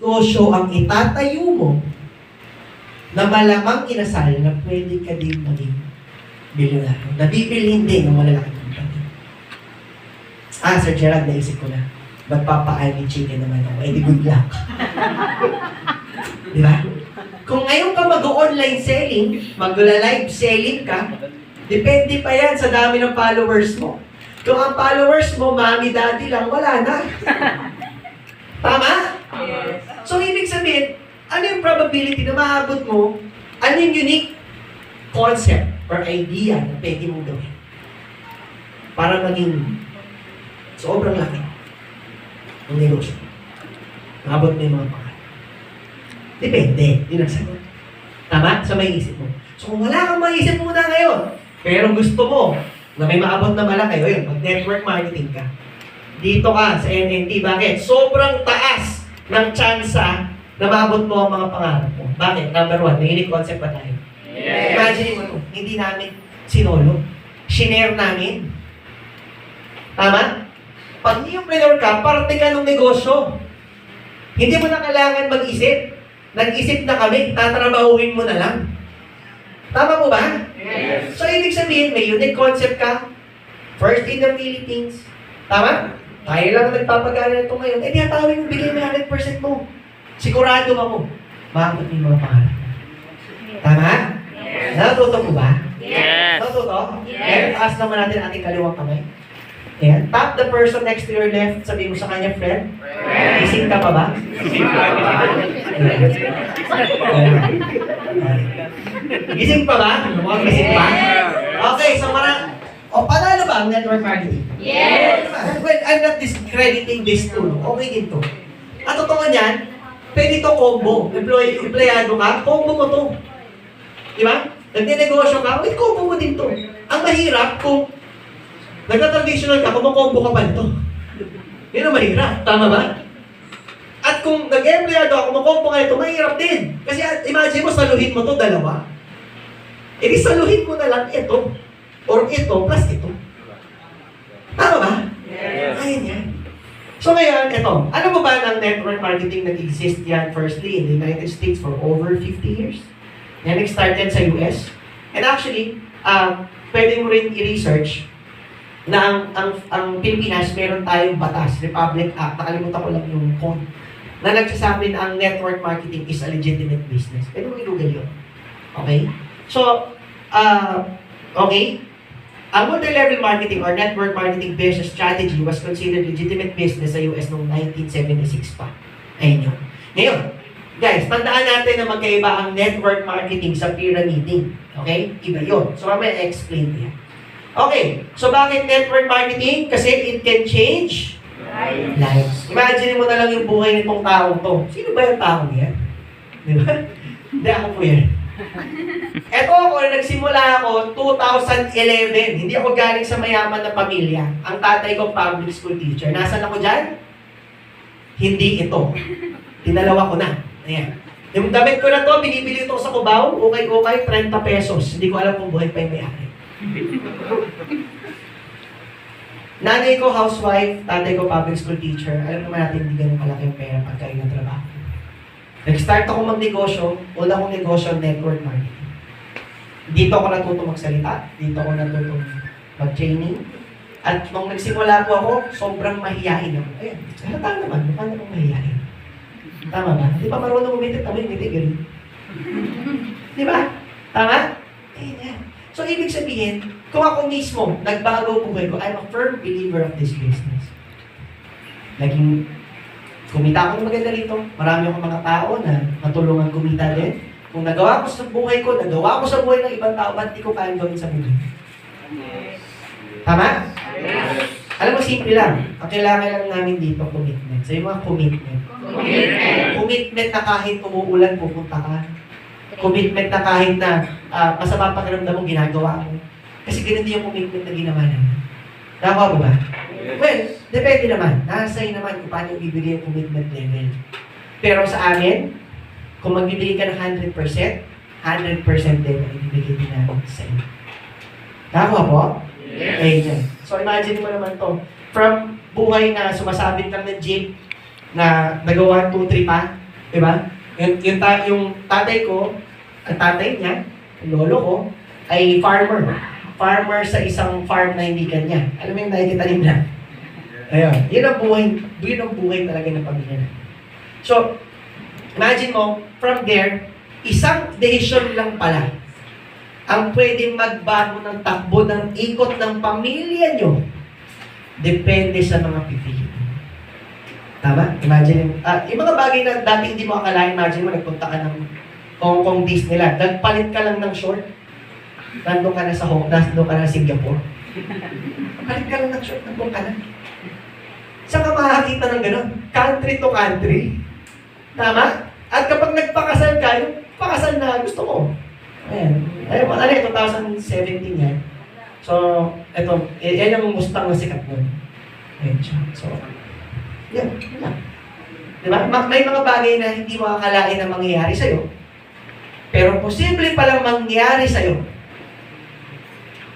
negosyo ang itatayo mo na malamang inasal na pwede ka din maging bilyonaryo. Nabibilhin din ng malalaking company. Sir Gerald, naisip ko na. Ba't papa-ani chicken naman ako? Eh, di good luck. Di ba? Kung ngayon ka mag-online selling, mag-live selling ka, depende pa yan sa dami ng followers mo. Kung ang followers mo, mami, daddy lang, wala na. Tama? Yes. So, ibig sabihin, ano yung probability na maabot mo, ano yung unique concept or idea na pwede mong gawin para maging sobrang laki ng negosyo. Maabot mo yung mga pangalan. Depende. Yun ang sagot. Tama? Sa may isip mo. So, kung wala kang maisip muna ngayon, pero gusto mo na may maabot na malaki, o yun, mag-network marketing ka. Dito ka sa NNT. Bakit? Sobrang taas ng tsansa na maabot mo ang mga pangarap mo. Bakit? Number one, may unique concept pa tayo. Yes. Imagine mo ito, hindi namin sinolo. Shinare namin. Tama? Pag entrepreneur ka, parte ka ng negosyo. Hindi mo na kailangan mag-isip. Nag-isip na kami, tatrabahuin mo na lang. Tama po ba? Yes. So, ibig sabihin, may unique concept ka. First in the Philippines. Tama? Tayo lang nagpapagana ito ngayon. Eh, di hatawin mo, bigay mo 100% mo. Sigurado ako, maabot mo yung mga pangarap. Tama? Yes. Natuto mo ba? Yes. Natuto? Yes. Kaya taas naman natin ating kaliwang kamay. Ayan. Tap the person next to your left. Sabi mo sa kanya, friend. Gising ka pa ba? Gising pa ba? Mukhang gising pa? Okay, so panalo ba ang network marketing? Yes. Well, I'm not discrediting this tool. Okay din to. At totoo niyan, pwede to combo. Empleyado ka, combo mo to. Di ba? Nagninegosyo ka, wait, combo mo din to. Ang mahirap kung nagka-traditional ka, kumakombo ka pa nito. Yun ang mahirap. Tama ba? At kung nag-empleyado ako, kumakombo ka nito, mahirap din. Kasi imagine mo, saluhin mo to dalawa. E di saluhin mo na lang ito. Or ito plus ito. Tama ba? Yes. Ayun yan. So ngayon, ito. Ano mo ba ng network marketing nag-exist yan firstly in the United States for over 50 years? Yan nag-started sa US. And actually, pwede mo rin i-research na ang Pilipinas, meron tayong batas, Republic Act, nakalimutan ko lang yung code, na nagsasabi na ang network marketing is a legitimate business. Pwede mo i-google yun. Okay? So, okay? Ang multi-level marketing or network marketing business strategy was considered legitimate business sa US noong 1976 pa. Ayun yun. Ngayon, guys, tandaan natin na magkaiba ang network marketing sa pyramiding. Okay? Iba yun. So, mamaya explain ko yan. Okay, so bakit network marketing? Kasi it can change lives. Imagine mo na lang yung buhay nitong taong to. Sino ba yung taong yan? Di ba? Hindi, ako po yan. Eto ako, nagsimula ako 2011. Hindi ako galing sa mayaman na pamilya. Ang tatay ko public school teacher. Nasaan ako dyan? Hindi ito. Tinalawa ko na. Ayan. Yung damit ko na to, binibili ito sa Cubao. Okay, 30 pesos. Hindi ko alam kung buhay pa yung may-ari. Nanay ko housewife, tatay ko public school teacher. Alam naman natin hindi ganun kalaki yung pera pagka yung trabaho. Nag-start ako magnegosyo. Una kong negosyo, network marketing. Dito ako natuto magsalita. Dito ako natuto mag-training. At nung nagsimula po ako, sobrang mahihain ako. Ayan, halata naman, paano akong mahihain? Tama ba? Di ba marunong umitit ako yung ganun? Di ba? Tama? Ayun yan. So, ibig sabihin, kung ako mismo, nagbago buhay ko, I'm a firm believer of this business. Naging, kumita ako ng maganda rito. Marami akong mga tao na natulungan kumita din. Kung nagawa ko sa buhay ko, nagawa ko sa buhay ng ibang tao, ba't di ko kayang gawin sa buhay? Tama? Yes. Alam mo, simple lang. Ang kailangan lang namin dito, commitment. Sa mga commitment. Commitment na kahit umuulan, pupunta ka. Commitment na kahit na masama pakiramdam mo, ginagawa mo. Kasi ganun din yung commitment na ginawa namin. Nakakuha mo ba? Well, depende naman. Nasa iyo naman kung paano ibibigay yung commitment level. Pero sa amin, kung magbibigay ka ng 100%, 100% din ang ibibigay din namin sa iyo. Nakakuha po? Yes. Ayun. So imagine mo naman to. From buhay na sumasabit lang ng jeep, na nagawa 2-3 pa, Diba? Yung tatay ko, ang tatay niya, ang lolo ko, ay farmer. Farmer sa isang farm na hindi kanya. Alam mo yung nakikita nila? Ayun. Yun ang buhay talaga ng pamilya natin. So, imagine mo, from there, isang decision lang pala ang pwedeng magbago ng takbo ng ikot ng pamilya nyo. Depende sa mga pipili. Tama? Imagine, yung mga bagay na dati hindi mo akalain, imagine mo, nagpunta ka ng Hong Kong Disneyland, nagpalit ka lang ng short, nandun ka na sa nandun ka na sa Singapore. Palit ka lang ng short, nandun ka na. Saan ka makakita ng gano'n? Country to country. Tama? At kapag nagpakasal ka, yung pakasal na gusto mo. Ayan. Ayun, 2017 yan. So, eto, yan yung Mustang na sikat nun. Ayan siya. So, yan, yun lang. Diba? May mga bagay na hindi mo akalain na mangyayari sa'yo. Pero posible palang mangyayari sa'yo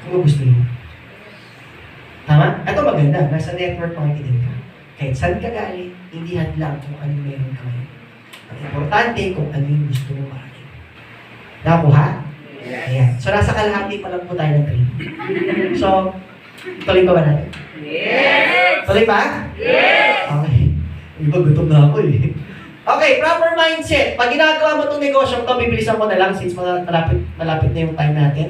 kung gusto mo. Tama? Ito maganda. Nasa network marketing ka. Kahit saan ka galing, hindi hadlang kung ano meron ka ngayon. Ang importante kung ano yung gusto mo marating. Nakuha? Yes. Ayan. So, nasa kalahati pa lang po tayo ng training. So, tuloy pa ba natin? Yes! Tuloy pa? Yes! Okay. Iba, gutom na ako eh. Okay, proper mindset. Pag ginagawa mo itong negosyo, ito, bibilisan ko na lang since malapit na yung time natin.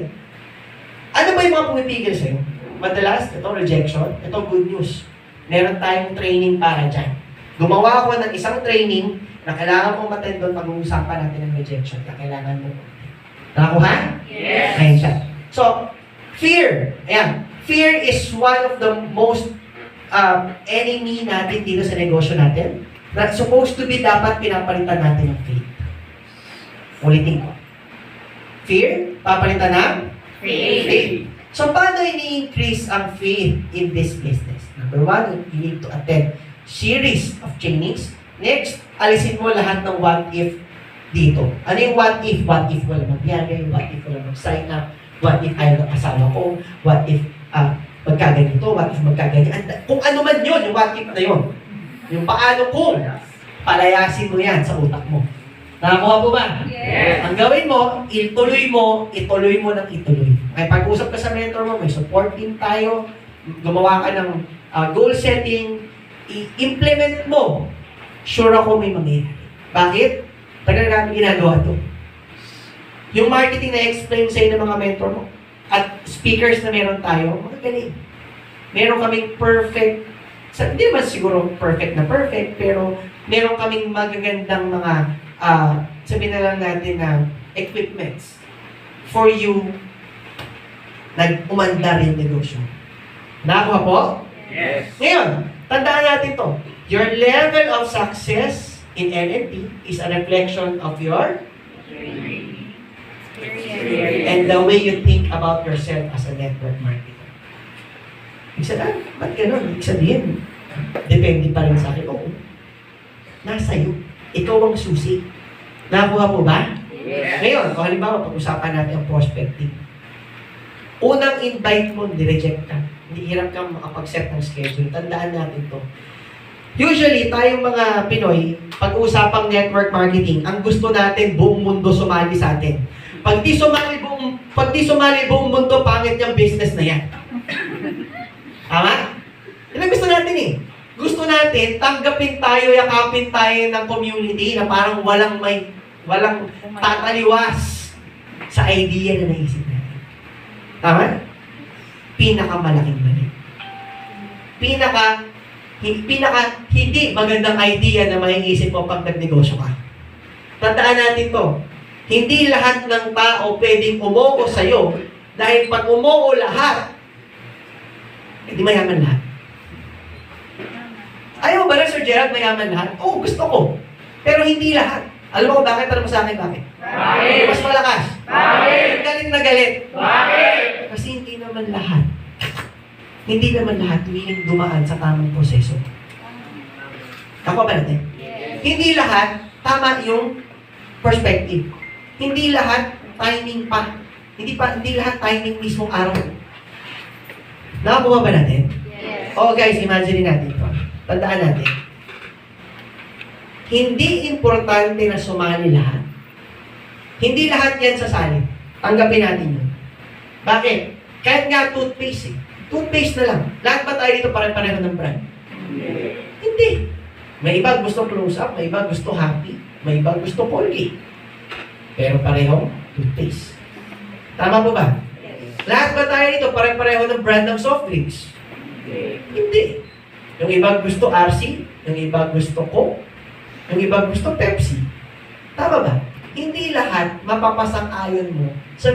Ano ba yung mga pumipigil sa'yo? Madalas, ito, rejection. Ito, good news. Meron tayong training para dyan. Gumawa ako ng isang training na kailangan mong attend doon pag-uusapan natin ng rejection na kailangan mo. Nakakuha? Yes! Ayan siya. So, fear. Ayan. Fear is one of the most enemy natin dito sa negosyo natin. Na supposed to be dapat pinapalitan natin ng faith. Ulitin ko. Fear, papalitan ng faith. So, paano ini-increase ang faith in this business? Number one, you need to attend series of trainings. Next, alisin mo lahat ng what if dito. Ano yung what if? What if wala magyari? What if wala mag-sign up? What if ayaw ng asawa ko? What if magkaganito? What if magkaganyan? Kung ano man yun, yung what if na yun. Yung paano kung palayasin mo yan sa utak mo. Nakakuha po ba? Yes! Ang gawin mo, ituloy mo ng ituloy. May pag-usap ka sa mentor mo, may support team tayo, gumawa ka ng goal setting, i-implement mo. Sure ako may mangyayari. Bakit? Tagal namin ginagawa to. Yung marketing na explain sa'yo ng mga mentor mo, at speakers na meron tayo, mga galing. Meron kaming perfect, hindi naman siguro perfect, pero meron kaming magagandang mga, sabihin na lang natin na equipments for you na umandar yung negosyo. Nakakuha po? Yes! Ngayon, tandaan natin to. Your level of success in NNP is a reflection of your and the way you think about yourself as a network marketer. Ibig sabihin, ba't ganun? Ibig sabihin, depende pa rin sa akin. Oo. Nasa iyo. Ikaw ang susi. Nakuha po ba? Yes! Ngayon, kung halimbawa, pag-usapan natin ang prospecting. Unang invite mo, nireject ka. Hindi hirap kang makapag-set ng schedule. Tandaan natin to. Usually, tayong mga Pinoy, pag-usapang network marketing, ang gusto natin, buong mundo sumali sa atin. Pag di sumali buong mundo, pangit yung business na yan. Tama? Yan ang gusto natin eh. Gusto natin, tanggapin tayo, yakapin tayo ng community na parang walang tataliwas sa idea na naisip natin. Tama? Pinakamalaking mali. Hindi magandang idea na maiisip mo pag nagnegosyo ka. Tandaan natin to. Hindi lahat ng tao pwedeng umuo sa'yo dahil pag umuo lahat, hindi mayaman lahat. Ayaw ba na, Sir Gerald, mayaman lahat? Oo, gusto ko. Pero hindi lahat. Alam mo bakit? Alam mo sa akin bakit? Bakit? Mas malakas. Bakit? Galit na galit. Bakit? Kasi hindi naman lahat. Hindi naman lahat willing dumaan sa tamang proseso. Ako ba natin? Yes! Hindi lahat tama yung perspective. Hindi lahat timing pa. Hindi lahat timing mismong araw. Nakakuha ba natin? Yes! Oh guys, imagine natin ito. Tandaan natin. Hindi importante na sumali lahat. Hindi lahat yan sasali. Tanggapin natin yun. Bakit? Kahit nga toothpaste eh. Toothpaste na lang. Lahat ba tayo dito pare-pareho ng brand? Hindi. May iba gusto close-up, may iba gusto happy, may iba gusto Colgate. Pero parehong toothpaste. Tama po ba? Lahat ba tayo dito pare-pareho ng brand ng soft drinks? Hindi. Yung iba gusto RC, yung iba gusto Coke, yung iba gusto Pepsi. Tama ba? Hindi lahat mapapasang-ayon mo sa